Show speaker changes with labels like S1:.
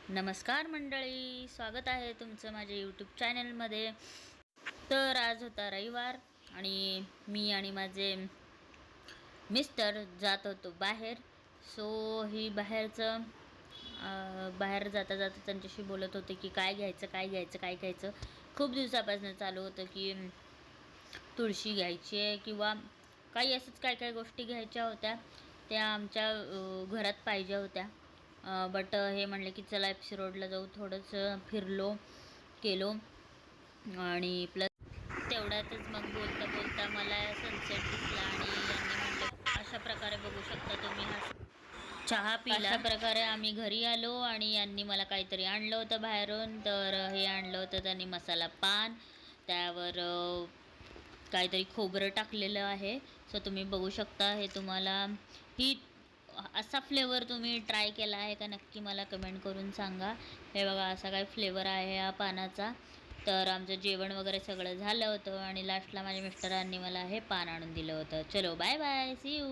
S1: नमस्कार मंडळी, स्वागत आहे तुमचं माझ्या यूट्यूब चॅनलमध्ये. तर आज होता रविवार आणि मी आणि माझे मिस्टर जात होतो बाहेर. ही बाहेर जाता जाता त्यांच्याशी बोलत होते की काय घ्यायचं. खूप दिवसापासून चालू होतं की तुळशी घ्यायची आहे किंवा काही असंच काय गोष्टी घ्यायच्या होत्या. त्या आमच्या घरात पाहिजे होत्या. बट हे म्हणले की चला FC रोडला जाऊ. थोडंसं फिरलो केलो आणि प्लस तेवढ्यातच मग बोलता मला सनसेट दिसला आणि यांनी म्हणले अशा प्रकारे बघू शकता तुम्ही हा चहा पिला. अशा प्रकारे आम्ही घरी आलो आणि यांनी मला काहीतरी आणलं होतं बाहेरून. तर हे आणलं होतं त्यांनी मसाला पान, त्यावर काहीतरी खोबरं टाकलेलं आहे. सो तुम्ही बघू शकता. हे तुम्हाला असा फ्लेवर तुम्ही ट्राय केला आहे का, नक्की मला कमेंट करून सांगा. हे बघा असा काय फ्लेवर आहे या पानाचा. तर आमचं जेवण वगैरे सगळं झालं होतं आणि लास्टला माझ्या मिस्टरांनी मला हे पान आणून दिलं होतं. चलो बाय बाय, सी यू.